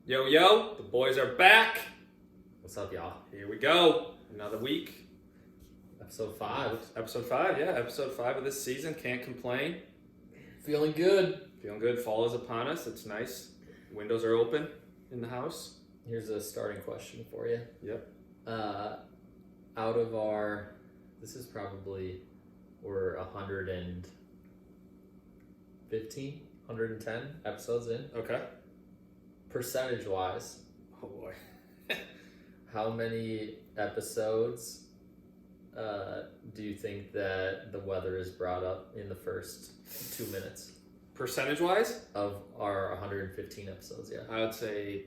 Yo, yo, the boys are back. What's up, y'all? Here we go. Another week. Episode 5. Episode 5, yeah. Episode 5 of this season. Can't complain. Feeling good. Feeling good. Fall is upon us. It's nice. Windows are open in the house. Here's a starting question for you. Yep. Out of our, this is probably, we're 115, 110 episodes in. Okay. Percentage-wise, Oh boy. how many episodes do you think that the weather is brought up in the first 2 minutes Percentage-wise, of our 115 episodes? Yeah. I would say,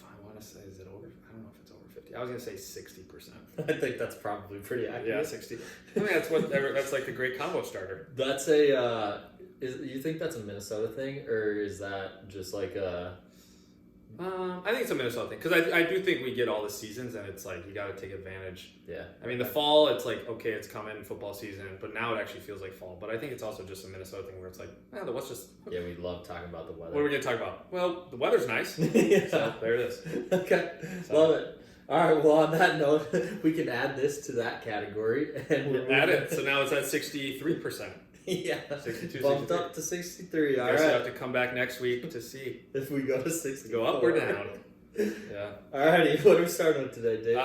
I want to say, is it over? I don't know if it's over 50. I was going to say 60%. I think that's probably pretty accurate. Yeah, 60. I think that's like the great combo starter. That's a. You think that's a Minnesota thing, or is that just like a? I think it's a Minnesota thing because I do think we get all the seasons and it's like you got to take advantage. Yeah. I mean, the fall, it's like, okay, it's coming, football season, but now it actually feels like fall. But I think it's also just a Minnesota thing where it's like, let's just. Yeah, we love talking about the weather. What are we going to talk about? Well, the weather's nice. Yeah. So there it is. Okay. So. Love it. All right. Well, on that note, we can add this to that category, and we're Add it. So now it's at 63%. Yeah. 62, Bumped 63. up to 63. All I guess right. you have to come back next week to see. If we go to 60, Go up or down. Yeah. All righty. What are we starting with today, Dave?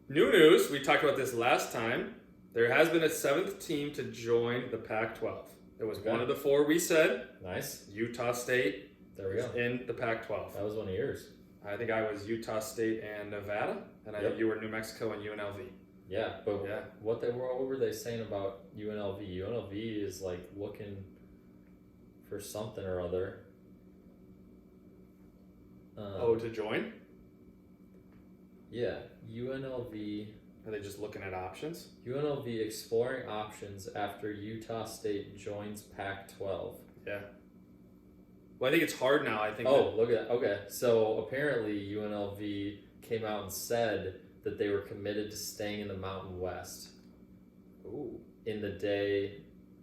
New news. We talked about this last time. There has been a 7th team to join the Pac-12. It was one of the 4 we said. Nice. Utah State There we go. in the Pac-12. That was one of yours. I think I was Utah State and Nevada, and I think you were New Mexico and UNLV. Yeah, but Yeah. what were they saying about UNLV? UNLV is like looking for something or other. To join? Yeah, UNLV. Are they just looking at options? UNLV exploring options after Utah State joins Pac-12. Yeah. Well, I think it's hard now. I think. Look at that. Okay, so apparently UNLV came out and said that they were committed to staying in the Mountain West. Ooh.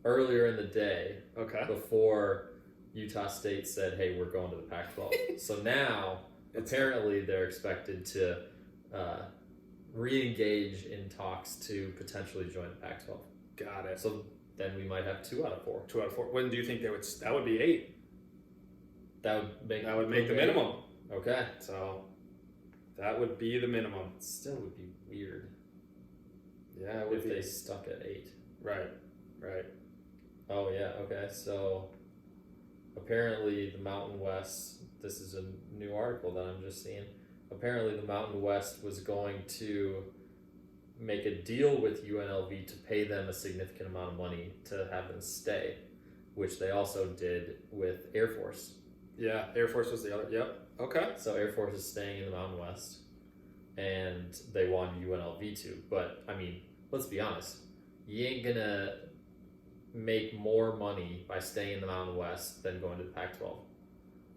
Earlier in the day. Okay. Before Utah State said, "Hey, we're going to the Pac-12." So now, apparently, they're expected to re-engage in talks to potentially join the Pac-12. Got it. So then we might have 2 out of 4. 2 out of 4. When do you think they would? That would be 8. That would make the minimum. Okay. So that would be the minimum. It still would be weird. Yeah, it would if be. they stuck at 8. Right. Oh yeah. Okay. So apparently the Mountain West. This is a new article that I'm just seeing. Apparently the Mountain West was going to make a deal with UNLV to pay them a significant amount of money to have them stay, which they also did with Air Force. Yeah, Air Force was the other. Yep. Okay. So Air Force is staying in the Mountain West, and they wanted UNLV to. But I mean, let's be honest. You ain't gonna make more money by staying in the Mountain West than going to the Pac-12.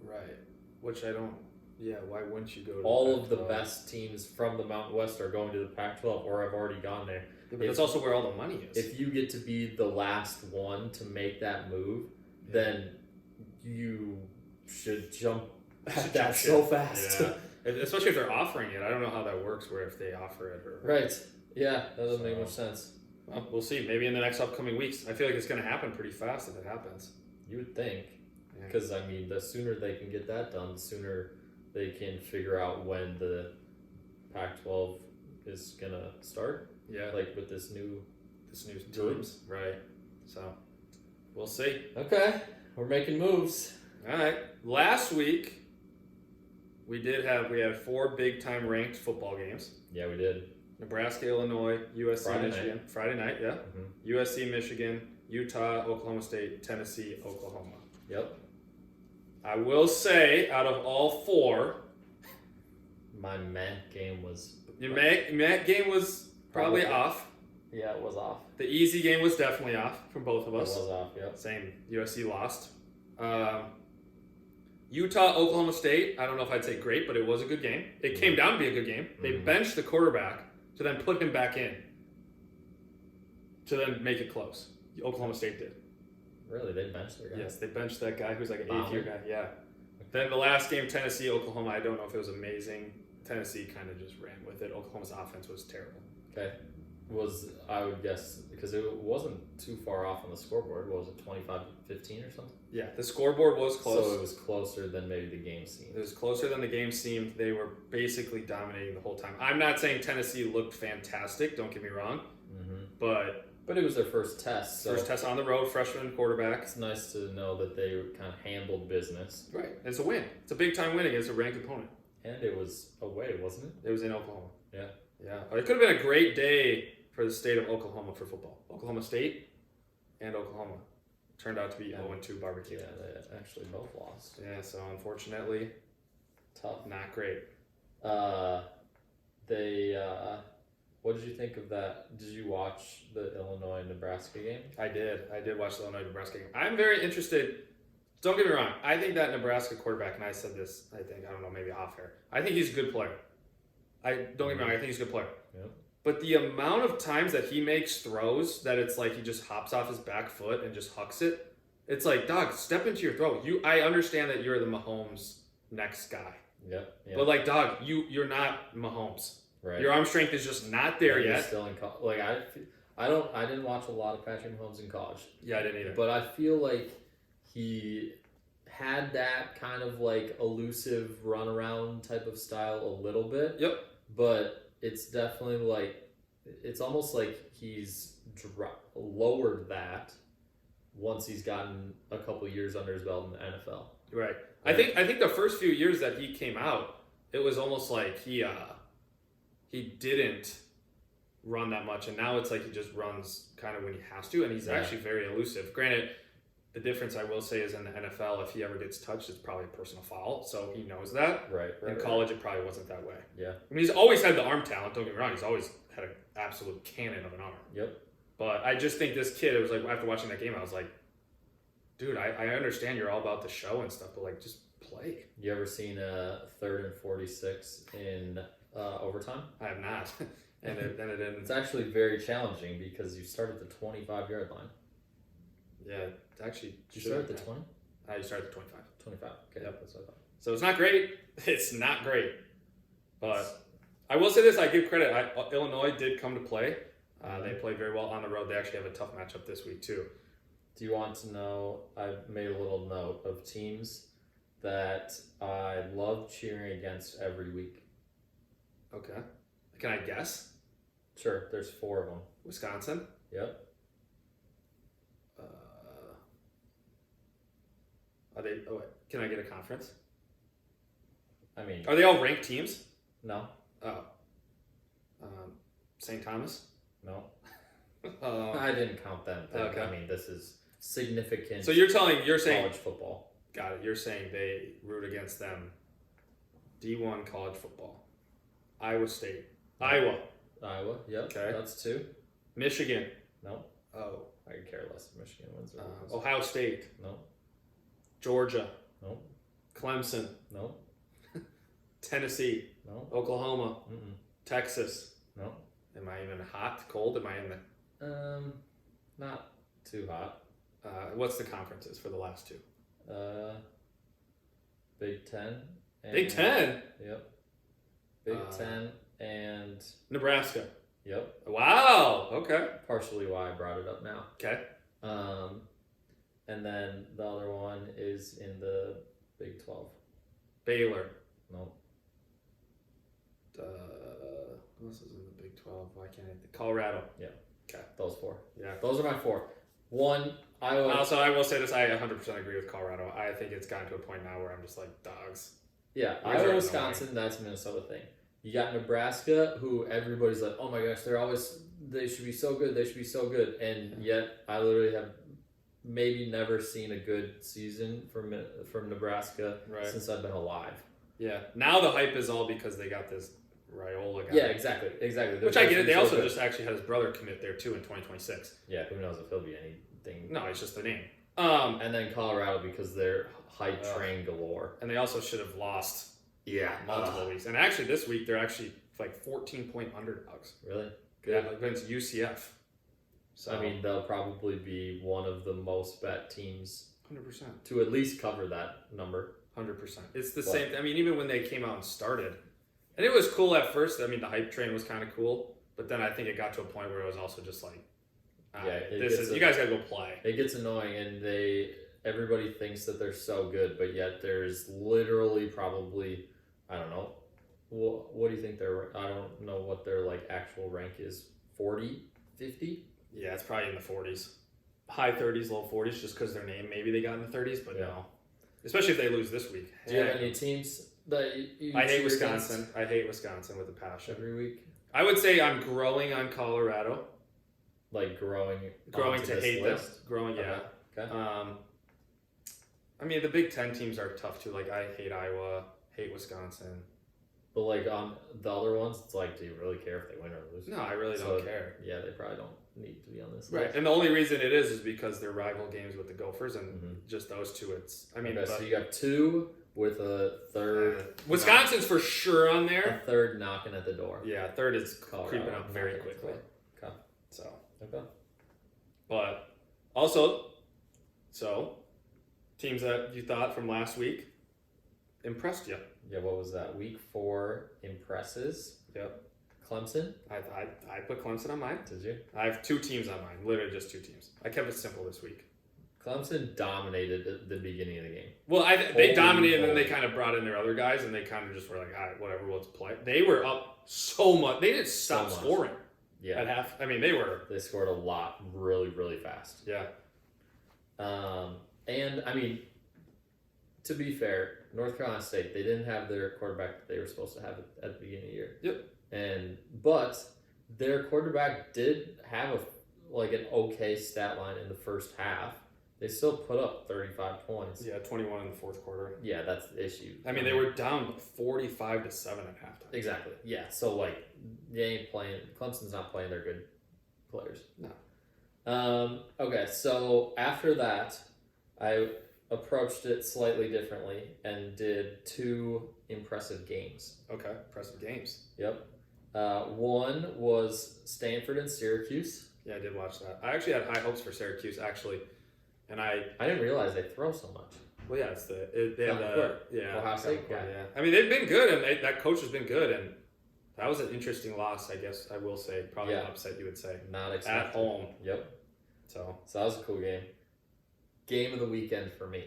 Right. Which I don't. Yeah. Why wouldn't you go to All the of the Pac-12? best teams from the Mountain West are going to the Pac-12 or have already gone there. Yeah, but that's also where all the money is. If you get to be the last one to make that move, then you should jump at that so fast. Yeah. Especially if they're offering it. I don't know how that works. Where if they offer it or. Right. Yeah, that doesn't make much sense. Well, we'll see. Maybe in the next upcoming weeks. I feel like it's going to happen pretty fast if it happens. You would think. Because, I mean, the sooner they can get that done, the sooner they can figure out when the Pac-12 is going to start. Yeah. Like with this new teams. Right. So, we'll see. Okay. We're making moves. All right. Last week, we had 4 big-time ranked football games. Yeah, we did. Nebraska, Illinois, USC, Friday Michigan. night. Friday night, yeah. Mm-hmm. USC, Michigan, Utah, Oklahoma State, Tennessee, Oklahoma. Yep. I will say, out of all 4, My Met game was... your Met game was probably off. Yeah, it was off. The easy game was definitely off from both of It us. was off, yep. Same. USC lost. Utah, Oklahoma State, I don't know if I'd say great, but it was a good game. It came down to be a good game. They benched the quarterback to then put him back in to then make it close. Oklahoma State did. Really? They benched their guy? Yes, they benched that guy who's like an 8th year guy. Yeah. Then the last game, Tennessee, Oklahoma. I don't know if it was amazing. Tennessee kind of just ran with it. Oklahoma's offense was terrible. Okay. I would guess, because it wasn't too far off on the scoreboard. What was it, 25-15 or something? Yeah, the scoreboard was close. So it was closer than maybe the game seemed. It was closer than the game seemed. They were basically dominating the whole time. I'm not saying Tennessee looked fantastic. Don't get me wrong. Mm-hmm. But it was their first test. So first test on the road, freshman quarterback. It's nice to know that they kind of handled business. Right. It's a win. It's a big time win against a ranked opponent. And it was away, wasn't it? It was in Oklahoma. Yeah. Yeah. It could have been a great day for the state of Oklahoma for football. Oklahoma State and Oklahoma turned out to be 0-2 barbecue. Yeah, they actually both lost. Yeah, so unfortunately, Tough. not great. What did you think of that? Did you watch the Illinois-Nebraska game? I did. I did watch the Illinois-Nebraska game. I'm very interested. Don't get me wrong. I think that Nebraska quarterback, and I said this, I don't know, maybe off air. I think he's a good player. Don't get me wrong. I think he's a good player. Yeah. But the amount of times that he makes throws that it's like he just hops off his back foot and just hucks it, it's like, dog, step into your throw. I understand that you're the Mahomes next guy. Yeah. But like, dog, you're not Mahomes. Right. Your arm strength is just not there He's yet. still in college. Like I didn't watch a lot of Patrick Mahomes in college. Yeah, I didn't either. But I feel like he had that kind of like elusive runaround type of style a little bit. Yep. But it's definitely like, it's almost like he's lowered that once he's gotten a couple years under his belt in the NFL. Right. I think the first few years that he came out, it was almost like he didn't run that much, and now it's like he just runs kind of when he has to, and he's actually very elusive. Granted, the difference I will say is in the NFL, if he ever gets touched, it's probably a personal foul, so he knows that. Right. In college, it probably wasn't that way. Yeah. I mean, he's always had the arm talent, don't get me wrong. He's always had an absolute cannon of an arm. Yep. But I just think this kid, it was like, after watching that game, I was like, dude, I understand you're all about the show and stuff, but like, just play. You ever seen a 3rd and 46 in overtime? I have not. And then it ended. It's actually very challenging because you start at the 25-yard line. Yeah, it's actually. Did you start at the 20? You start at the 25. 25. Okay, Yep. That's what I thought. So it's not great. It's not great. But I will say this, I give credit. Illinois did come to play. They played very well on the road. They actually have a tough matchup this week too. Do you want to know, I've made a little note of teams that I love cheering against every week. Okay. Can I guess? Sure, there's 4 of them. Wisconsin? Yep. Are they? Oh, wait. Can I get a conference? I mean, Are they all ranked teams? no, Oh. St. Thomas? no. Uh, I didn't count them. Okay. I mean, this is significant so you're saying, college football. got it. You're saying they root against them. D1 college football. Iowa State. Iowa. Iowa, yep. Okay. That's 2. Michigan. No, Oh. I could care less if Michigan wins or loses. Ohio State. No, Georgia. no, Clemson. no, Tennessee. no, Oklahoma. mm-mm, Texas. no. Am I even hot? Cold? Am I in the... Not too hot. What's the conferences for the last 2? Big Ten. And, Big Ten? Yep. Big Ten and Nebraska. yep. Wow. Okay. Partially why I brought it up now. Okay. And then the other one is in the Big 12. Baylor. No. Who else is in the Big 12? Why can't I think? Colorado. Those 4. Yeah. Those are my 4. 1, Iowa. Also, I will say this. I 100% agree with Colorado. I think it's gotten to a point now where I'm just like, dogs. Yeah, Those are Iowa, Wisconsin, that's a Minnesota thing. You got Nebraska, who everybody's like, oh my gosh, they should be so good, and yet I literally have maybe never seen a good season from Nebraska since I've been alive. Yeah. Now the hype is all because they got this Raiola guy. Yeah, exactly. Which I get it. They also just actually had his brother commit there too in 2026. Yeah, who knows if he'll be anything. No, it's just the name. And then Colorado because they're hype train galore. And they also should have lost multiple weeks. And actually this week they're actually like 14-point underdogs. Really? Good. Yeah, against UCF. So I mean, they'll probably be one of the most bet teams 100%. to at least cover that number. 100%. It's the same. I mean, even when they came out and started, and it was cool at first. I mean, the hype train was kind of cool, but then I think it got to a point where it was also just like, you guys gotta go play. It gets annoying, and everybody thinks that they're so good, but yet there's literally probably, I don't know, what do you think I don't know what their like actual rank is. 40, 50? Yeah, it's probably in the 40s, high 30s, low 40s, just because their name maybe they got in the 30s, but no. Especially if they lose this week. Do you have any teams that you I hate Wisconsin. I hate Wisconsin with a passion. Every week? I would say I'm growing on Colorado. Like growing to hate list? them. Growing, yeah. Okay. I mean, the Big Ten teams are tough too. Like, I hate Iowa, hate Wisconsin. But like on the other ones, it's like, do you really care if they win or lose? No, I really don't care. Yeah, they probably don't need to be on this right. list. And the only reason it is because they're rival games with the Gophers, and just those two. So you got two with a third. Wisconsin's for sure on there. A third knocking at the door. Yeah, third is creeping up very quickly. Okay. So. Okay. But also, teams that you thought from last week impressed you. Yeah, what was that? Week 4 impresses. Yep. Clemson? I put Clemson on mine. Did you? I have 2 teams on mine. Literally just 2 teams. I kept it simple this week. Clemson dominated at the beginning of the game. Well, they dominated, and then they kind of brought in their other guys, and they kind of just were like, all right, whatever, let's play. They were up so much. They didn't stop scoring. Yeah. At half. I mean, they scored a lot really, really fast. Yeah. And, I mean, to be fair, North Carolina State, they didn't have their quarterback that they were supposed to have at the beginning of the year. Yep. But their quarterback did have an okay stat line in the first half. They still put up 35 points. Yeah, 21 in the fourth quarter. Yeah, that's the issue. I mean, they were down 45-7 at halftime. Exactly. Yeah, so like they ain't playing. Clemson's not playing their good players. No. Okay, so after that, I approached it slightly differently and did 2 impressive games. Okay, impressive games. Yep. One was Stanford and Syracuse. Yeah, I did watch that. I actually had high hopes for Syracuse, actually. And I didn't realize they throw so much. Well, yeah, Ohio State guy. Yeah. I mean, they've been good, and that coach has been good, and that was an interesting loss, I guess I will say. Probably an upset, you would say. Not expected. At home. Yep. So that was a cool game. Game of the weekend for me.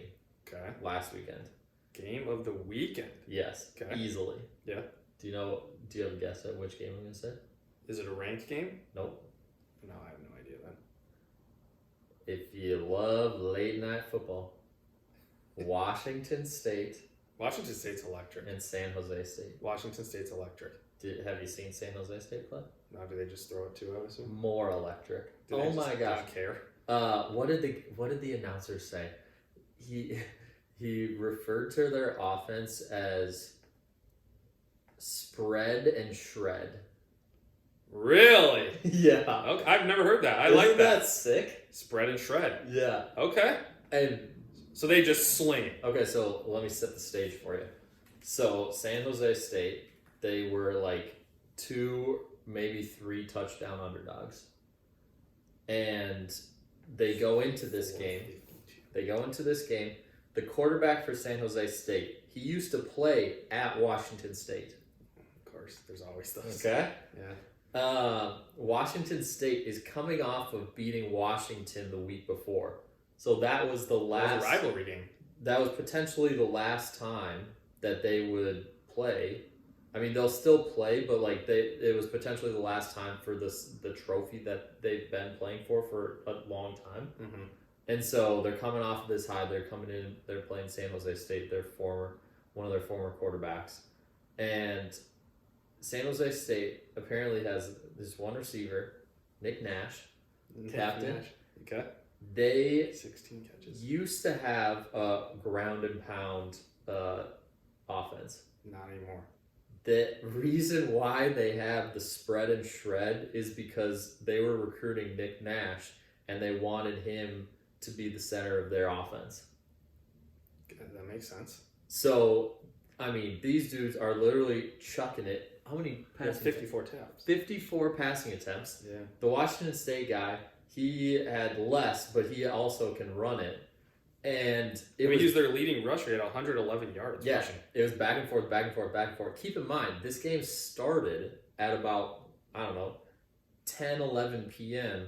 Okay. Last weekend. Game of the weekend? Yes. Okay. Easily. Yeah. Do you have a guess at which game I'm going to say? Is it a ranked game? Nope. No, I have no idea then. If you love late night football, Washington State. Washington State's electric. And San Jose State. Washington State's electric. Have you seen San Jose State play? No, do they just throw it too, I would assume? More electric. Oh my gosh. Not care. What did the announcer say? He referred to their offense as spread and shred. Really? Yeah. Okay, I've never heard that. Isn't like that. That sick? Spread and shred. Yeah. Okay. And so they just sling it. Okay, so let me set the stage for you. So San Jose State, they were like 2, maybe 3 touchdown underdogs. And they go into this game. The quarterback for San Jose State, he used to play at Washington State. Of course, there's always those. Okay. Yeah. Washington State is coming off of beating Washington the week before. So that was the last... It was a rivalry game. That was potentially the last time that they would play. I mean, they'll still play, but like it was potentially the last time for the trophy that they've been playing for a long time. Mm-hmm. And so they're coming off of this high. They're coming in. They're playing San Jose State. One of their former quarterbacks, and San Jose State apparently has this one receiver, Nick Nash, captain. Okay. They 16 catches. Used to have a ground and pound offense. Not anymore. The reason why they have the spread and shred is because they were recruiting Nick Nash, and they wanted him to be the center of their offense. That makes sense. So, I mean, these dudes are literally chucking it. How many passing 54 attempts. 54 passing attempts. Yeah. The Washington State guy, he had less, but he also can run it. And he was their leading rusher at 111 yards. Yeah, rushing. It was back and forth, back and forth, back and forth. Keep in mind, this game started at about, 10, 11 p.m.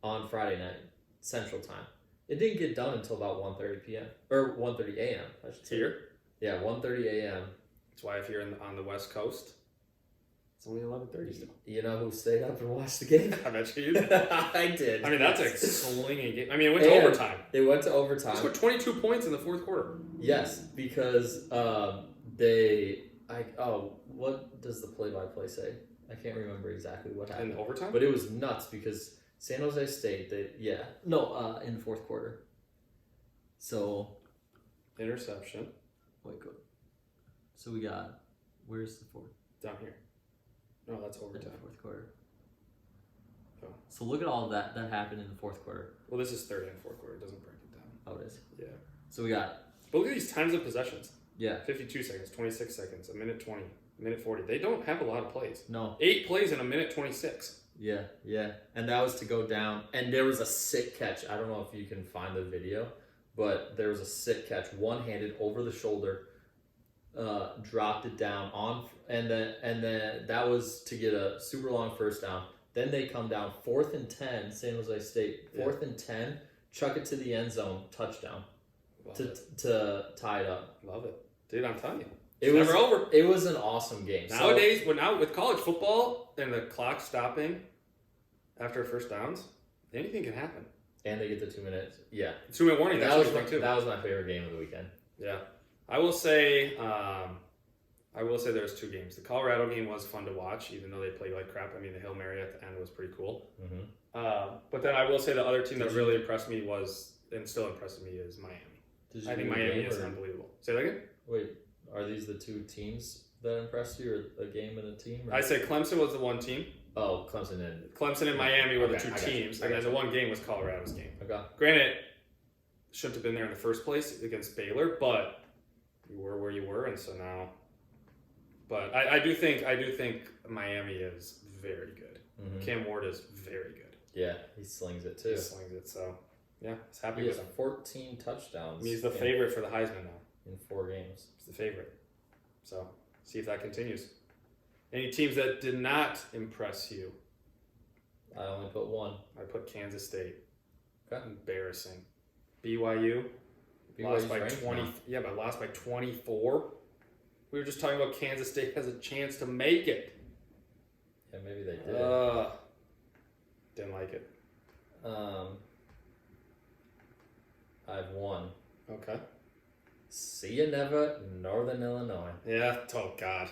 on Friday night, Central Time. It didn't get done until about 1:30 p.m. Or 1:30 a.m. I should say. Here? Yeah, 1:30 a.m. That's why if you're on the West Coast, it's only 11:30 still. You know who stayed up and watched the game? I bet you did. I did. I mean, that's a slinging game. I mean, it went to overtime. It went to overtime. They scored 22 points in the fourth quarter. Yes, because what does the play-by-play say? I can't remember exactly what happened. In overtime? But it was nuts because San Jose State, in the fourth quarter. So. Interception. Wait, go. So we got, where's the fourth? Down here. No, that's overtime. Fourth quarter. Oh. So look at all of that happened in the fourth quarter. Well, this is third and fourth quarter. It doesn't break it down. Oh, it is? Yeah. So we got. But look at these times of possessions. Yeah. 52 seconds, 26 seconds, a minute 20, a minute 40. They don't have a lot of plays. No. 8 plays in a minute 26. Yeah. And that was to go down. And there was a sick catch. I don't know if you can find the video, but there was a sick catch, one-handed over the shoulder, dropped it down on, and then that was to get a super long first down. Then they come down 4th and 10, San Jose State, 4th and 10, chuck it to the end zone, touchdown to tie it up. Love it. Dude, I'm telling you. It was never over. It was an awesome game. Nowadays, with college football and the clock stopping after first downs, anything can happen. And they get the 2 minutes. Yeah. 2-minute warning. That was my favorite game of the weekend. Yeah. I will say there's 2 games. The Colorado game was fun to watch, even though they played like crap. I mean, the Hail Mary at the end was pretty cool. Mm-hmm. But then I will say the other team that really impressed me and still impressed me is Miami. I think Miami is unbelievable. Say that again? Wait, are these the 2 teams that impressed you, or a game and a team? Or? I say Clemson was the one team. Oh, Clemson and Miami were the 2 teams, and then the one game was Colorado's game. Okay. Granted, shouldn't have been there in the first place against Baylor, but you were where you were, and so now. But I do think Miami is very good. Mm-hmm. Cam Ward is very good. Yeah, he slings it too. He slings it, so yeah, it's happy with him. 14 touchdowns. I mean, he's the favorite for the Heisman now. In 4 games. He's the favorite. So, see if that continues. Any teams that did not impress you? I only put 1. I put Kansas State. Okay. Embarrassing. BYU lost by 20. Yeah, but lost by 24. We were just talking about Kansas State has a chance to make it. Yeah, maybe they did. Didn't like it. I've 1. Okay. See you never, Northern Illinois. Yeah. Oh God.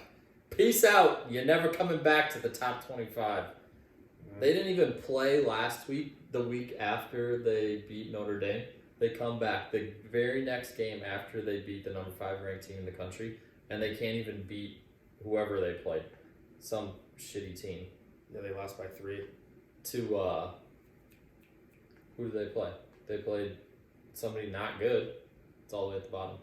Peace out. You're never coming back to the top 25. They didn't even play last week, the week after they beat Notre Dame. They come back the very next game after they beat the number 5 ranked team in the country, and they can't even beat whoever they played. Some shitty team. Yeah, they lost by 3. To, who did they play? They played somebody not good. It's all the way at the bottom.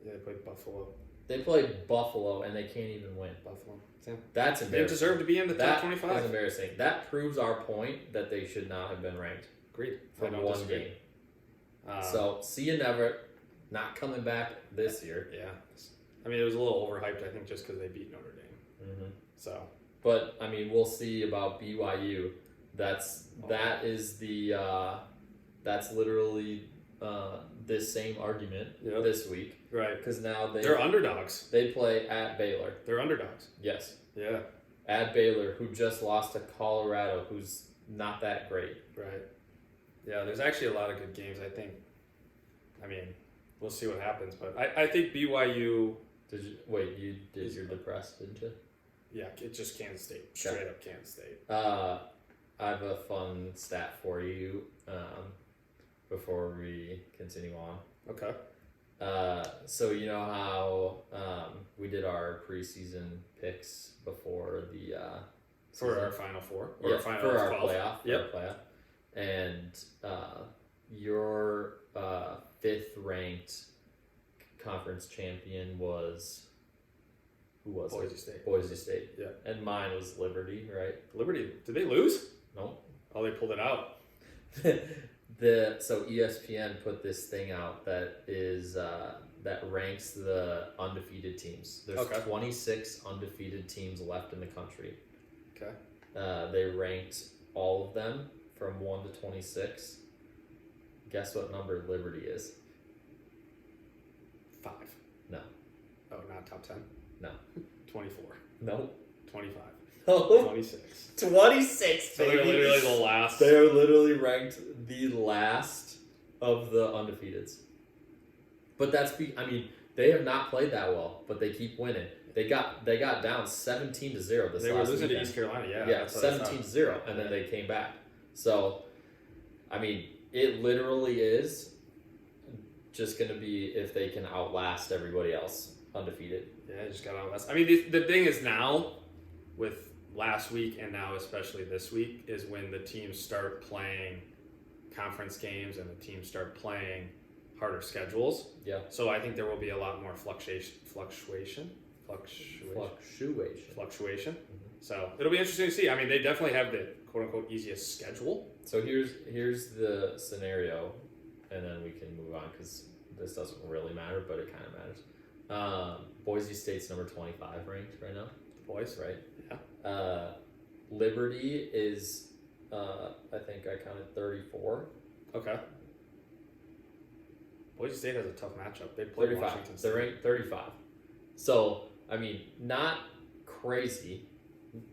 Yeah, they played Buffalo. They played Buffalo, and they can't even win. Buffalo. Yeah. That's embarrassing. They deserve to be in the top 25. That's embarrassing. That proves our point that they should not have been ranked. Agreed. From one game. So, see you never. Not coming back this year. Yeah. I mean, it was a little overhyped, I think, just because they beat Notre Dame. Mm-hmm. So. But, I mean, we'll see about BYU. That is that's literally this same argument this week. Right. Because now they're underdogs. They play at Baylor. They're underdogs. Yes. Yeah. At Baylor, who just lost to Colorado, who's not that great. Right. Yeah, there's actually a lot of good games, I think. I mean, we'll see what happens, but I think BYU... You're depressed, didn't you? Yeah, it's just Kansas State. Straight up Kansas State. I have a fun stat for you before we continue on. Okay. So you know how we did our preseason picks before the for our Final Four? Or yeah, final for our 12. playoff. Yep. For our playoff. And your 5th ranked conference champion was... Who was Boise it? State. Boise State. Yeah. And mine was Liberty, right? Liberty. Did they lose? Nope. Oh, they pulled it out. So ESPN put this thing out that is that ranks the undefeated teams. There's Okay. 26 undefeated teams left in the country. Okay. They ranked all of them from 1 to 26. Guess what number Liberty is? 5. No. Oh, not top 10? No. 24. No. 25. Oh, 26. 26, So they're literally the last. They're literally ranked the last of the undefeateds. But they have not played that well, but they keep winning. They got down 17-0 this They were last losing weekend. to East Carolina, yeah. Yeah, that's what I saw. 17-0, and then they came back. So, it literally is just going to be if they can outlast everybody else undefeated. Yeah, just got out west. The thing is now, with last week and now especially this week, is when the teams start playing conference games and the teams start playing harder schedules. Yeah. So I think there will be a lot more fluctuation. So it'll be interesting to see. They definitely have the quote unquote easiest schedule. So here's the scenario, and then we can move on because this doesn't really matter, but it kind of matters. Boise State's number 25 ranked right now. The boys, right? Yeah. Liberty is, I think I counted 34. Okay. Boise State has a tough matchup. They play 35. Washington State. They're ranked 35. So not crazy.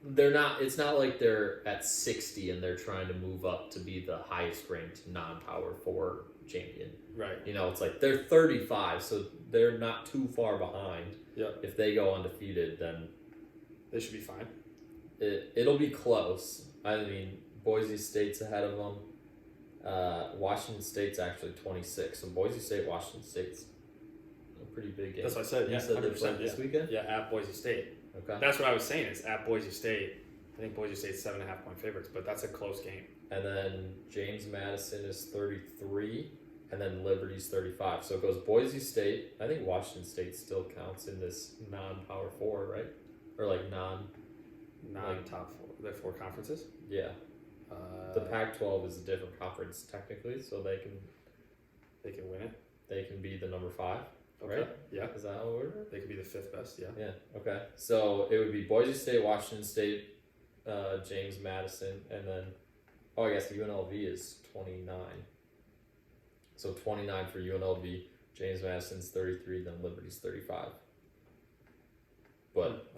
They're not. It's not like they're at 60 and they're trying to move up to be the highest ranked non-power 4 champion. Right. It's like they're 35, so they're not too far behind. Yeah. If they go undefeated, then they should be fine. It'll be close. Boise State's ahead of them. Washington State's actually 26. So Boise State, Washington State's a pretty big game. That's what I said. You Yeah, said they 100%, played this weekend? Yeah, at Boise State. Okay. That's what I was saying. It's at Boise State. I think Boise State's 7.5 point favorites, but that's a close game. And then James Madison is 33, and then Liberty's 35. So it goes Boise State. I think Washington State still counts in this non-power 4, right? Or Non-top 4. There are 4 conferences. Yeah. The Pac-12 is a different conference technically, so they can win it. They can be the number 5, Okay. right? Yeah. Is that how it works? They could be the 5th best. Yeah. Yeah. Okay. So it would be Boise State, Washington State, James Madison, and then I guess UNLV is 29. So 29 for UNLV. James Madison's 33, then Liberty's 35. But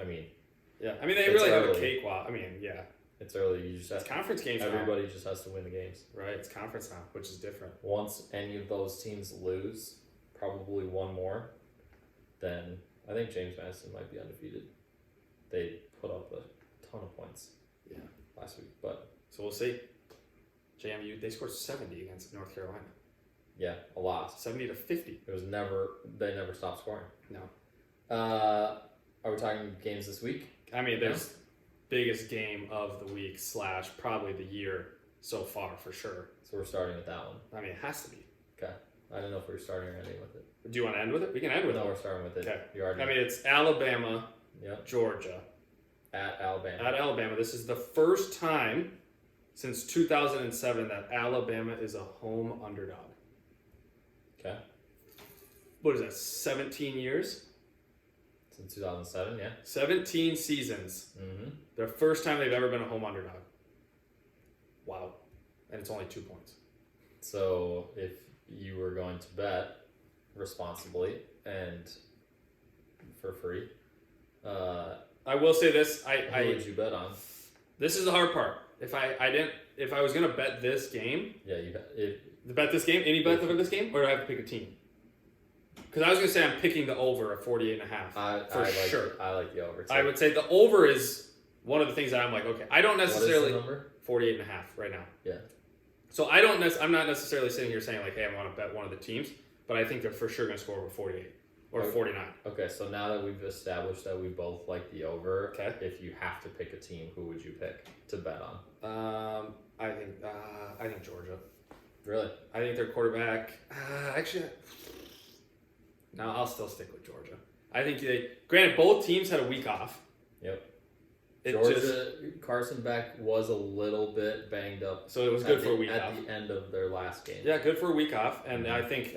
yeah. They it's really have early. a cakewalk. Yeah. It's early. You just It's conference games. everybody just has to win the games. Now. Right. It's conference now, which is different. Once any of those teams lose, probably one more, then I think James Madison might be undefeated. They put up a ton of points. Yeah. Last week, but So we'll see. JMU, they scored 70 against North Carolina. yeah, a lot. 70 to 50. They never stopped scoring. No. Are we talking games this week? There's biggest game of the week / probably the year so far for sure. So we're starting with that one. It has to be. Okay. I don't know if we're starting or ending with it. Do you want to end with it? We can end with No, it. we're starting with it. Okay. You already. It's Alabama, Yep. Georgia. At Alabama. At Alabama. This is the first time since 2007 that Alabama is a home underdog. Okay. What is that, 17 years? Since 2007, yeah. 17 seasons. Mm-hmm. The first time they've ever been a home underdog. Wow. And it's only 2 points. So if you were going to bet responsibly and for free, I will say this. who would you bet on? This is the hard part. If I was gonna bet this game, Yeah, bet this game, any bet for this game, or do I have to pick a team? Because I was gonna say I'm picking the over at 48.5 for sure. I like the over. Too. I would say the over is one of the things that I'm like, okay, I don't necessarily What is the number? 48.5 right now. Yeah. So I'm not necessarily sitting here saying like, hey, I want to bet one of the teams, but I think they're for sure gonna score over 48 or 49. Okay, so now that we've established that we both like the over, Okay. if you have to pick a team, who would you pick to bet on? I think Georgia. Really? I think their quarterback. Actually, no, I'll still stick with Georgia. I think granted, both teams had a week off. Yep. Carson Beck was a little bit banged up. So it was good for a week at off. the end of their last game. Yeah, good for a week off. And I think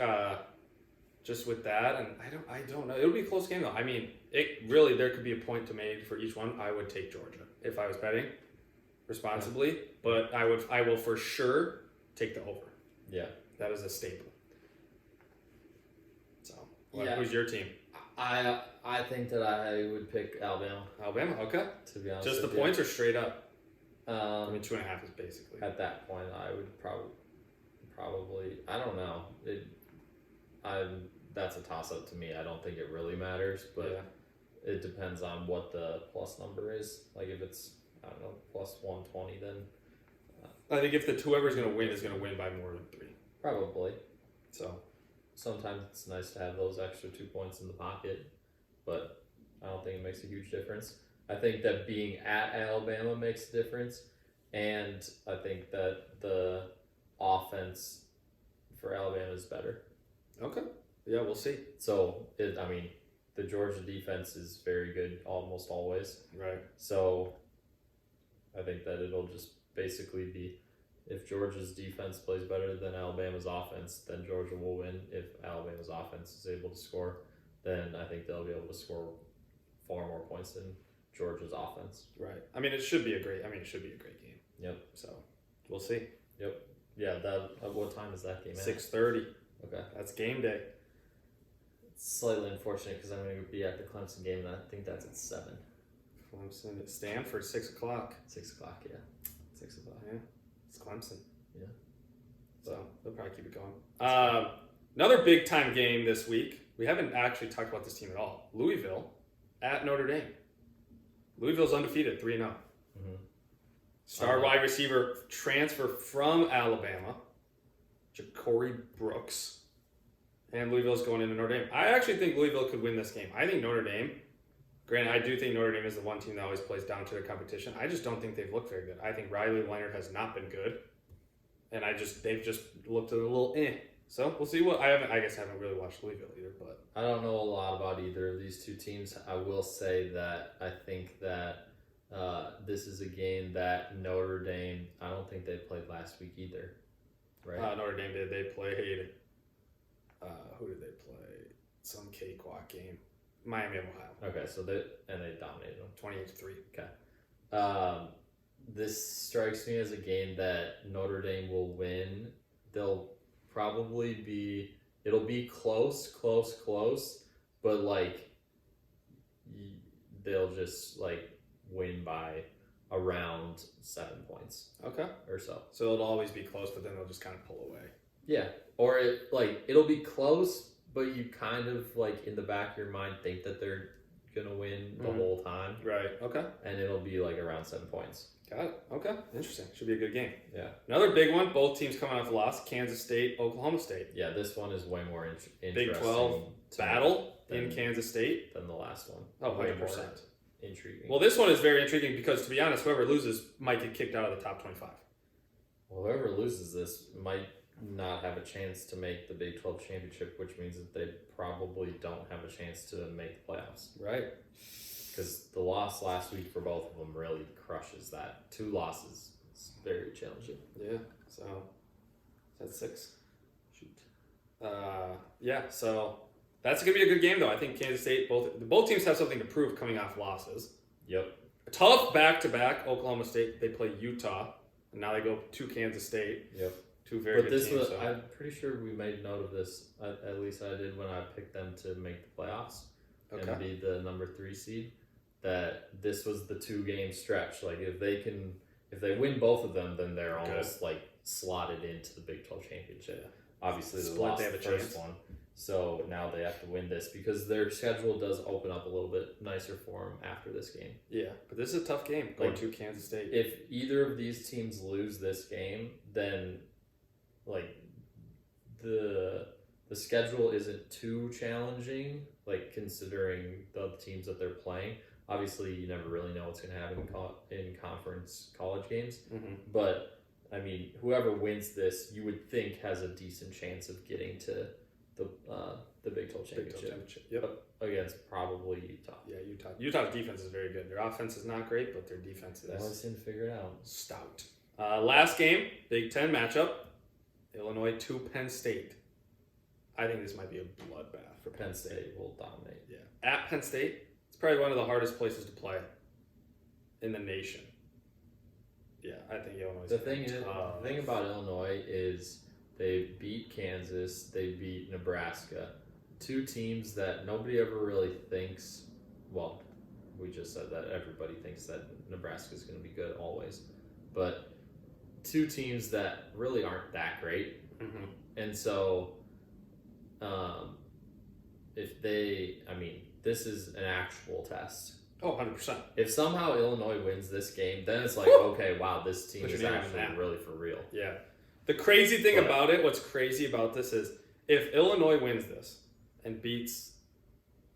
just with that, and I don't know. It'll be a close game though. I mean, there could be a point to make for each one. I would take Georgia if I was betting responsibly, but I will for sure take the over. Yeah. That is a staple. So, who's your team? I think that I would pick Alabama. Alabama, okay. To be honest, just the points or straight up? I mean, 2.5 is basically. At that point, I would probably. I don't know. That's a toss up to me. I don't think it really matters, but it depends on what the plus number is. Like if it's plus 120, then. I think if whoever's going to win is going to win by more than 3. Probably. So. Sometimes it's nice to have those extra 2 points in the pocket, but I don't think it makes a huge difference. I think that being at Alabama makes a difference, and I think that the offense for Alabama is better. Okay. Yeah, we'll see. So, the Georgia defense is very good almost always. Right. So, I think that it'll just basically be if Georgia's defense plays better than Alabama's offense, then Georgia will win. If Alabama's offense is able to score, then I think they'll be able to score far more points than Georgia's offense. Right. I mean, it should be a great game. Yep. So, we'll see. Yep. Yeah. What time is that game at? 6:30. Okay. That's game day. It's slightly unfortunate because I'm going to be at the Clemson game, and I think that's at 7. Clemson at Stanford, 6 o'clock. 6 o'clock, yeah. 6 o'clock. Yeah. It's Clemson. Yeah. So they'll probably keep it going. Another big time game this week. We haven't actually talked about this team at all. Louisville at Notre Dame. Louisville's undefeated, 3-0. Mm-hmm. Star wide receiver transfer from Alabama, Ja'Cory Brooks. And Louisville's going into Notre Dame. I actually think Louisville could win this game. I think Notre Dame, granted, I do think Notre Dame is the one team that always plays down to their competition. I just don't think they've looked very good. I think Riley Leonard has not been good. And they've just looked a little So we'll see what I haven't really watched Louisville either, but I don't know a lot about either of these two teams. I will say that I think that this is a game that Notre Dame, I don't think they played last week either. Right? Notre Dame did. They played who did they play? Some cakewalk game. Miami of Ohio. Okay, so they dominated them. 28-3. Okay. This strikes me as a game that Notre Dame will win. They'll probably it'll be close, but they'll just win by around 7 points. Okay. Or so. So it'll always be close, but then they'll just kind of pull away. Yeah. Or it'll be close, but you kind of in the back of your mind think that they're gonna win the whole time. Right. Okay. And it'll be around 7 points. Got it. Okay. Interesting. Should be a good game. Yeah. Another big one. Both teams coming off a loss. Kansas State, Oklahoma State. Yeah, this one is way more interesting. Big 12 battle in Kansas State than the last one. Oh, 100%. Intriguing. Well, this one is very intriguing because, to be honest, whoever loses might get kicked out of the top 25. Well, whoever loses this might not have a chance to make the Big 12 championship, which means that they probably don't have a chance to make the playoffs. Right. Because the loss last week for both of them really crushes that. 2 losses. It's very challenging. Yeah. So, that's 6. Shoot. Yeah, so that's going to be a good game, though. I think Kansas State, both teams have something to prove coming off losses. Yep. A tough back-to-back. Oklahoma State, they play Utah, and now they go to Kansas State. Yep. 2 very good teams. I'm pretty sure we made note of this. At least I did when I picked them to make the playoffs and be the number 3 seed. That this was the 2-game stretch. If they win both of them, then they're almost slotted into the Big 12 championship. Yeah. Obviously, they lost the first one, so now they have to win this because their schedule does open up a little bit nicer for them after this game. Yeah, but this is a tough game going to Kansas State. If either of these teams lose this game, then the schedule isn't too challenging. Considering the teams that they're playing. Obviously, you never really know what's going to happen in conference college games. Mm-hmm. But, whoever wins this, you would think has a decent chance of getting to the Big 12 championship. Yep. Against probably Utah. Yeah, Utah Utah's defense is very good. Their offense is not great, but their defense They always is seem to figure it out. stout. Last game, Big Ten matchup, Illinois to Penn State. I think this might be a bloodbath for Penn State will dominate. Yeah, at Penn State, it's probably one of the hardest places to play in the nation. Yeah, I think Illinois. The thing about Illinois is they beat Kansas, they beat Nebraska, two teams that nobody ever really thinks. Well, we just said that everybody thinks that Nebraska is going to be good always, but two teams that really aren't that great, and so. This is an actual test. Oh, 100%. If somehow Illinois wins this game, then it's like, okay, wow, this team is actually really for real. Yeah. The crazy thing about it, what's crazy about this is if Illinois wins this and beats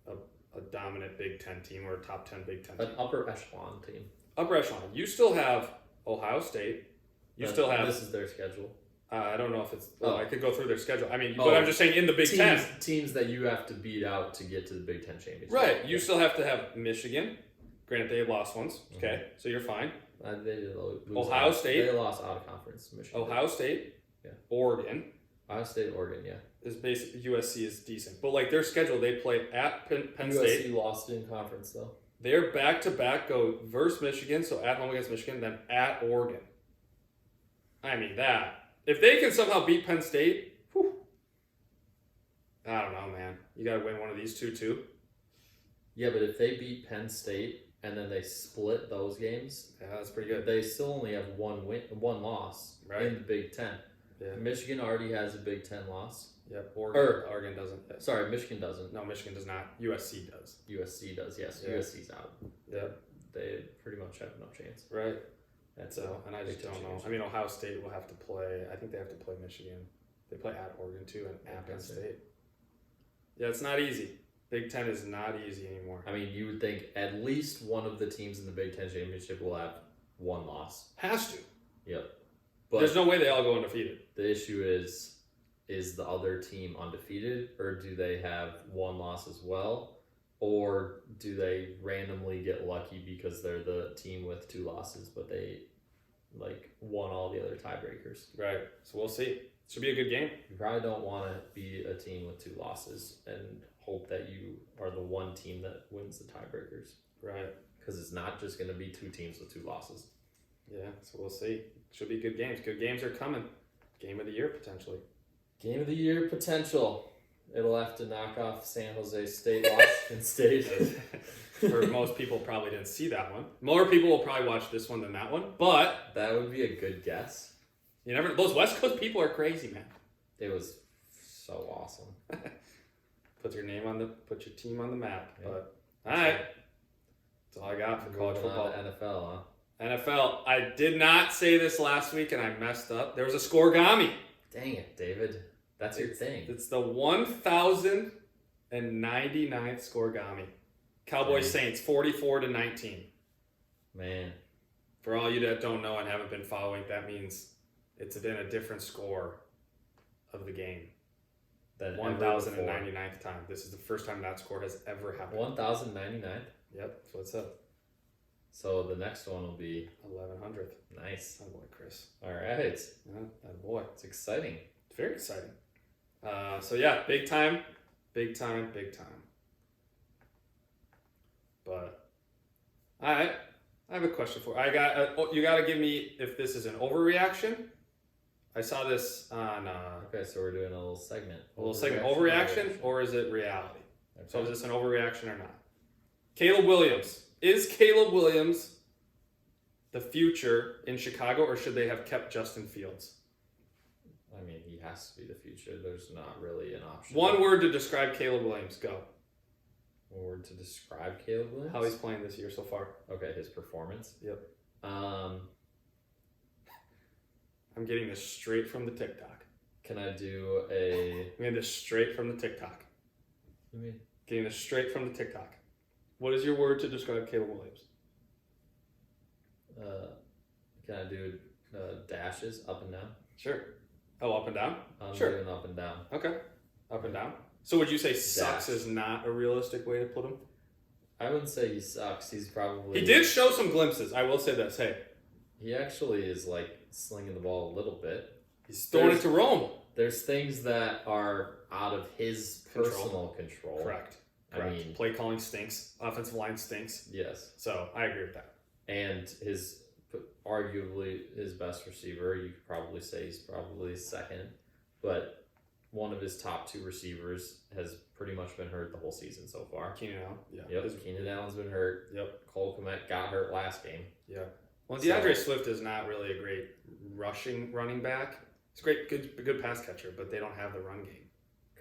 a dominant Big Ten team or a top 10 Big Ten team. An upper echelon team. Upper echelon. You still have Ohio State. Still have... This is their schedule. I don't know if it's... I could go through their schedule. I mean, but I'm just saying in the Big Ten. Teams that you have to beat out to get to the Big Ten championship. Right. You still have to have Michigan. Granted, they lost once. Okay. So you're fine. They did lose Ohio State. They lost out of conference. Michigan. Ohio State. Yeah. Oregon. Ohio State, Oregon, yeah. Is basically... USC is decent. But like their schedule, they play at Penn State. USC lost in conference, though. They're back-to-back go versus Michigan, so at home against Michigan, then at Oregon. I mean, that... If they can somehow beat Penn State, whew, I don't know, man. You got to win one of these two, too. Yeah, but if they beat Penn State and then they split those games, yeah, that's pretty good. They still only have one loss in the Big Ten. Yeah. Michigan already has a Big Ten loss. Yep. Oregon doesn't. Yeah. Sorry, Michigan doesn't. No, Michigan does not. USC does. USC does. Yes, yeah. USC's out. Yeah. They pretty much have no chance. Right. That's and I just don't know. I mean, Ohio State will have to play. I think they have to play Michigan. They play at Oregon too, and at Penn State. Yeah, it's not easy. Big Ten is not easy anymore. I mean, you would think at least one of the teams in the Big Ten championship will have one loss. Has to. Yep. But there's no way they all go undefeated. The issue is the other team undefeated, or do they have one loss as well? Or do they randomly get lucky because they're the team with two losses, but they won all the other tiebreakers? Right. So we'll see. Should be a good game. You probably don't want to be a team with two losses and hope that you are the one team that wins the tiebreakers. Right. Because it's not just going to be two teams with two losses. Yeah. So we'll see. Should be good games. Good games are coming. Game of the year potentially. Game of the year potential. It'll have to knock off San Jose State, Washington State. For most people, probably didn't see that one. More people will probably watch this one than that one, but that would be a good guess. You never. Those West Coast people are crazy, man. It was so awesome. Put your team on the map. Yeah. But all right, that's all I got for college football. NFL, huh? NFL. I did not say this last week, and I messed up. There was a scoregami. Dang it, David. That's your thing. It's the 1099th scoregami. Cowboys Saints 44-19. Man. For all you that don't know and haven't been following, that means it's been a different score of the game. Than 1099th time. This is the first time that score has ever happened. 1099th? Yep, that's what's up. So the next one will be 1100th. Nice. Oh boy, Chris. All right. Yeah, that boy. It's exciting. It's very exciting. So yeah, big time. But all right, I have a question for you. You got to give me if this is an overreaction. I saw this on. Okay, so we're doing a little segment. Overreaction, or is it reality? Okay. So is this an overreaction or not? Caleb Williams. Is Caleb Williams the future in Chicago, or should they have kept Justin Fields? I mean, he has to be the future. There's not really an option. One word to describe Caleb Williams. Go. One word to describe Caleb Williams? How he's playing this year so far. Okay, his performance? Yep. I'm getting this straight from the TikTok. Can I do a... I'm getting this straight from the TikTok. What do you mean? Getting this straight from the TikTok. What is your word to describe Caleb Williams? Can I do dashes up and down? Sure. Oh, up and down? I'm sure. doing up and down. Okay. Up and down. So would you say sucks is not a realistic way to put him? I wouldn't say he sucks. He's probably... He did show some glimpses. I will say this. Hey. He actually is, like, slinging the ball a little bit. He's throwing it to Rome. There's things that are out of his personal control. Correct. I mean... Play calling stinks. Offensive line stinks. Yes. So, I agree with that. And arguably his best receiver, you could probably say he's probably second. But one of his top 2 receivers has pretty much been hurt the whole season so far. Keenan Allen. Yeah. Yep. Keenan Allen's been hurt. Yep. Cole Kmet got hurt last game. Yeah. Well, DeAndre Swift is not really a great running back. He's a great, good pass catcher, but they don't have the run game.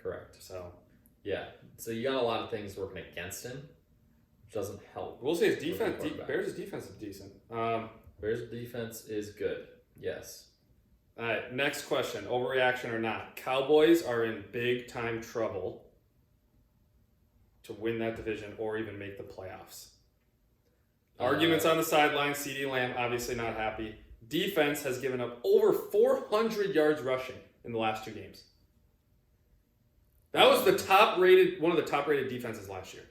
Correct. So, yeah. So you got a lot of things working against him, which doesn't help. We'll say his defense. Bears' defense is decent. Bears' defense is good. Yes. All right. Next question: overreaction or not? Cowboys are in big time trouble to win that division or even make the playoffs. Arguments on the sideline. CeeDee Lamb obviously not happy. Defense has given up over 400 yards rushing in the last 2 games. That was one of the top rated defenses last year.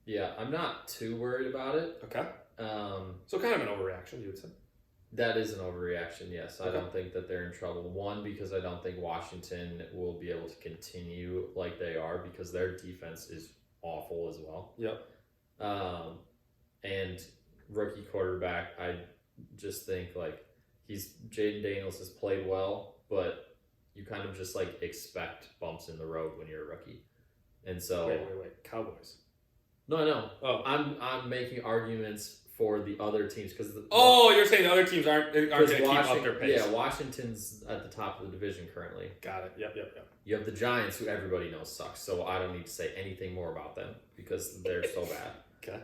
Yeah, I'm not too worried about it. Okay. So kind of an overreaction, you would say. That is an overreaction, yes. Okay. I don't think that they're in trouble. One, because I don't think Washington will be able to continue like they are because their defense is awful as well. Yep. And rookie quarterback, I just think like Jaden Daniels has played well, but you kind of just like expect bumps in the road when you're a rookie. And so Wait. Cowboys. No. Oh. I'm making arguments for the other teams because you're saying the other teams aren't going to keep up their pace. Yeah, Washington's at the top of the division currently. Got it. Yep. You have the Giants, who everybody knows sucks, so I don't need to say anything more about them because they're so bad. Okay.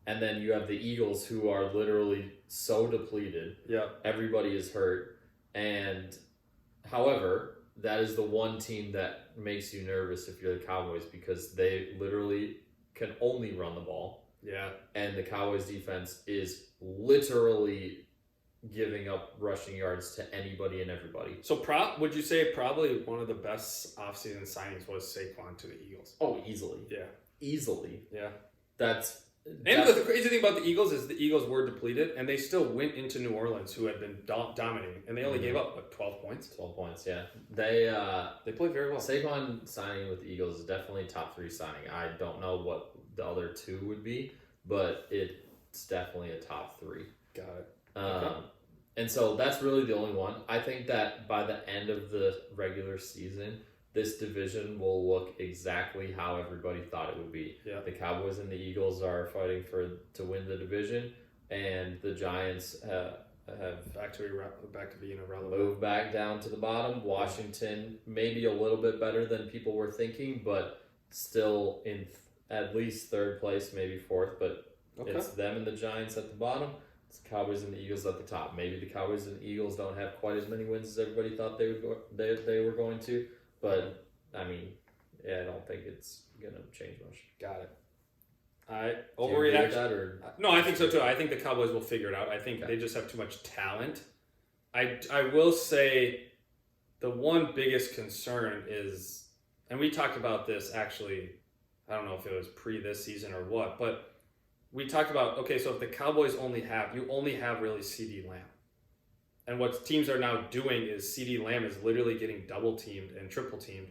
And then you have the Eagles, who are literally so depleted. Yeah. Everybody is hurt. And, however, that is the one team that makes you nervous if you're the Cowboys because they literally can only run the ball. Yeah. And the Cowboys defense is literally giving up rushing yards to anybody and everybody. So would you say probably one of the best offseason signings was Saquon to the Eagles? Oh, easily. Yeah. Easily. Yeah. And the crazy thing about the Eagles is the Eagles were depleted, and they still went into New Orleans, who had been dominating, and they only gave up, 12 points? 12 points, yeah. They played very well. Saquon signing with the Eagles is definitely a top 3 signing. I don't know what the other 2 would be, but it's definitely a top 3. Got it. Okay. And so that's really the only one. I think that by the end of the regular season, this division will look exactly how everybody thought it would be. Yeah. The Cowboys and the Eagles are fighting to win the division, and the Giants have back to being irrelevant. Moved back down to the bottom. Washington maybe a little bit better than people were thinking, but still in at least 3rd place, maybe 4th. But it's them and the Giants at the bottom. It's the Cowboys and the Eagles at the top. Maybe the Cowboys and the Eagles don't have quite as many wins as everybody thought they were going to. But, I mean, I don't think it's going to change much. Got it. Overreaction. That, or? No, I think so too. I think the Cowboys will figure it out. I think they just have too much talent. I will say the one biggest concern is, and we talked about this actually, I don't know if it was this season or what, but we talked about, okay, so if the Cowboys only have really CeeDee Lamb. And what teams are now doing is CeeDee Lamb is literally getting double teamed and triple teamed.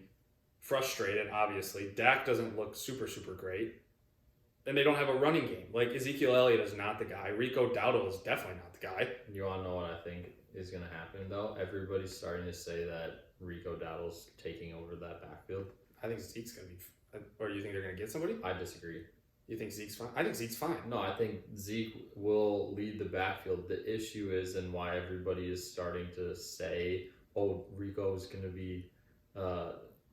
Frustrated, obviously. Dak doesn't look super, super great. And they don't have a running game. Like, Ezekiel Elliott is not the guy. Rico Dowdle is definitely not the guy. You want to know what I think is going to happen, though? Everybody's starting to say that Rico Dowdle's taking over that backfield. I think Zeke's going to be... Or you think they're going to get somebody? I disagree. You think Zeke's fine? I think Zeke's fine. No, I think Zeke will lead the backfield. The issue is, and why everybody is starting to say, oh, Rico's going to be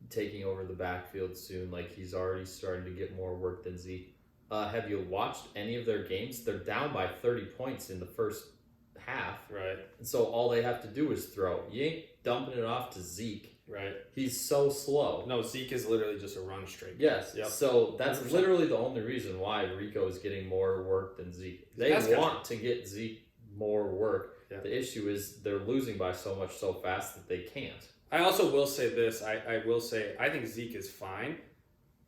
taking over the backfield soon. Like, he's already starting to get more work than Zeke. Have you watched any of their games? They're down by 30 points in the first half. Right. And so all they have to do is throw. You ain't dumping it off to Zeke. Right. He's so slow. No, Zeke is literally just a run straight. Yes. Yep. So that's 100%. literally the only reason why Rico is getting more work than Zeke. They want to get Zeke more work. Yeah. The issue is they're losing by so much so fast that they can't. I also will say this. I will say I think Zeke is fine.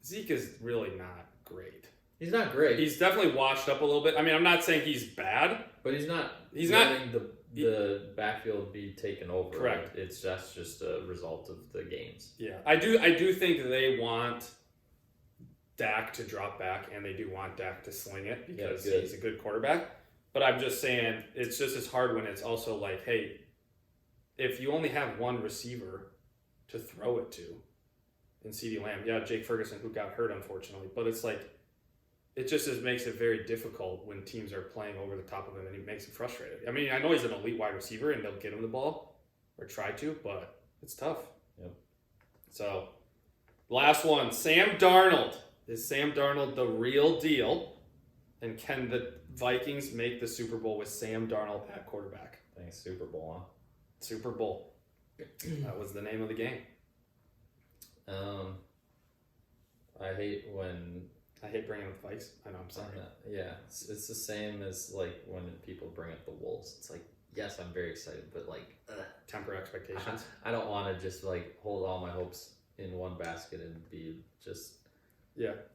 Zeke is really not great. He's not great. He's definitely washed up a little bit. I mean, I'm not saying he's bad, but he's not. He's letting the backfield be taken over. Correct. That's just a result of the games. Yeah, I do think they want Dak to drop back, and they do want Dak to sling it because he's a good quarterback. But I'm just saying, it's just as hard when it's also like, hey, if you only have one receiver to throw it to in CeeDee Lamb, yeah, Jake Ferguson, who got hurt, unfortunately, but it's like, it just makes it very difficult when teams are playing over the top of him, and it makes him frustrated. I mean, I know he's an elite wide receiver, and they'll get him the ball, or try to, but it's tough. Yep. So, last one, Sam Darnold. Is Sam Darnold the real deal? And can the Vikings make the Super Bowl with Sam Darnold at quarterback? Thanks, Super Bowl, huh? Super Bowl. That was the name of the game. I hate bringing up the Vikes. I know, I'm sorry. Yeah, it's the same as like when people bring up the Wolves. It's like, yes, I'm very excited, but like, temper expectations. I don't want to just like hold all my hopes in one basket and be just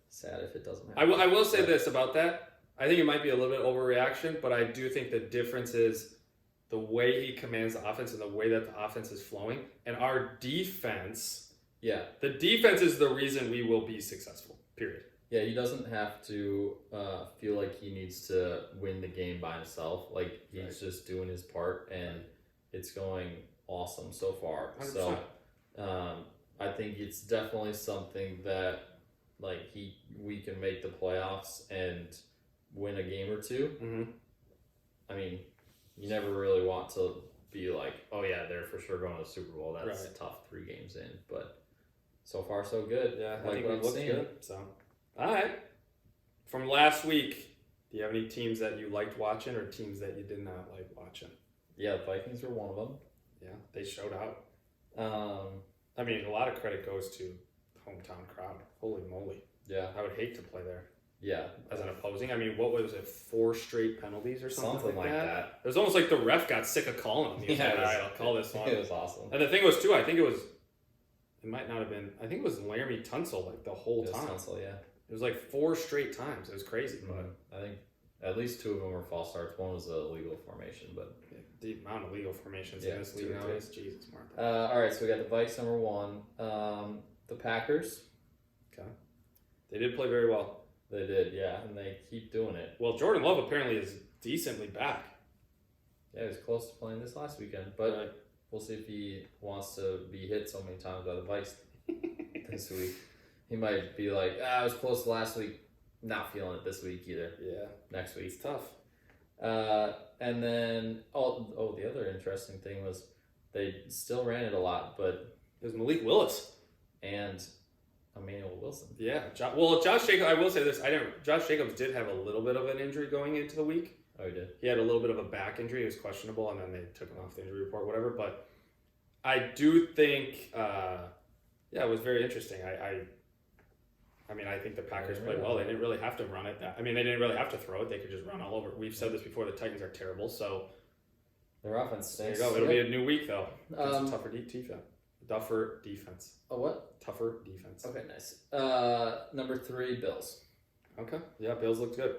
sad if it doesn't happen. I will say this about that. I think it might be a little bit overreaction, but I do think the difference is the way he commands the offense and the way that the offense is flowing. And our defense, the defense is the reason we will be successful, period. Yeah, he doesn't have to feel like he needs to win the game by himself. Like, he's just doing his part, and it's going awesome so far. 100%. So I think it's definitely something that like we can make the playoffs and win a game or two. Mm-hmm. I mean, you never really want to be like, oh yeah, they're for sure going to the Super Bowl. That's tough 3 games in, but so far so good. Yeah, I like think it looks good. So, all right. From last week, do you have any teams that you liked watching or teams that you did not like watching? Yeah, the Vikings were one of them. Yeah, they showed out. I mean, a lot of credit goes to the hometown crowd. Holy moly. Yeah. I would hate to play there. Yeah. As an opposing. I mean, what was it? 4 straight penalties or something like that? It was almost like the ref got sick of calling them. He was like, all right, I'll call this one. It was awesome. And the thing was, too, it might not have been, I think it was Laramie Tunsil like the whole time. Tunsil, yeah. It was like 4 straight times. It was crazy. But I think at least 2 of them were false starts. One was a legal formation, but the amount of legal formations in this league nowadays, Jesus, Martha. All right, so we got the Vikes number 1. The Packers. Okay. They did play very well. They did, yeah, and they keep doing it. Well, Jordan Love apparently is decently back. Yeah, he was close to playing this last weekend, but we'll see if he wants to be hit so many times by the Vikes this week. He might be like, I was close last week, not feeling it this week either. Yeah. Next week. It's tough. And then, the other interesting thing was they still ran it a lot, but it was Malik Willis. And Emmanuel Wilson. Yeah. Josh Jacobs, I will say this. Josh Jacobs did have a little bit of an injury going into the week. Oh, he did? He had a little bit of a back injury. He was questionable, and then they took him off the injury report, whatever. But I do think, it was very interesting. I think the Packers played well. They didn't really have to run it. They didn't really have to throw it. They could just run all over. We've said this before. The Titans are terrible, so their offense stinks. There you go. It'll be a new week, though. It's a tougher defense. A what? Tougher defense. Okay, nice. Number 3, Bills. Okay. Yeah, Bills looked good.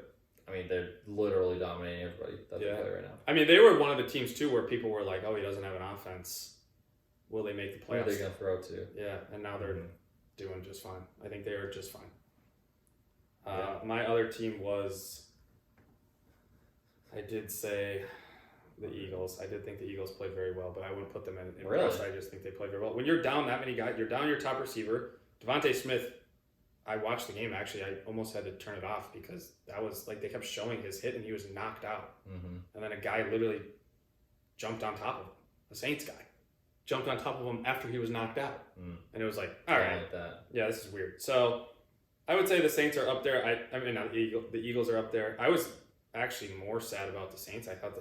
They're literally dominating everybody that they play right now. They were one of the teams, too, where people were like, oh, he doesn't have an offense. Will they make the playoffs? Who are they going to throw to? Yeah, and now they're doing just fine. I think they are just fine. My other team was, I did say the Eagles. I did think the Eagles played very well, but I wouldn't put them in rush. I just think they played very well. When you're down that many guys, you're down your top receiver. Devontae Smith, I watched the game, actually. I almost had to turn it off because that was like they kept showing his hit and he was knocked out. Mm-hmm. And then a guy literally jumped on top of him. A Saints guy jumped on top of him after he was knocked out. And it was like, all right. Like that. Yeah, this is weird. So I would say the Saints are up there. The Eagles are up there. I was actually more sad about the Saints. I thought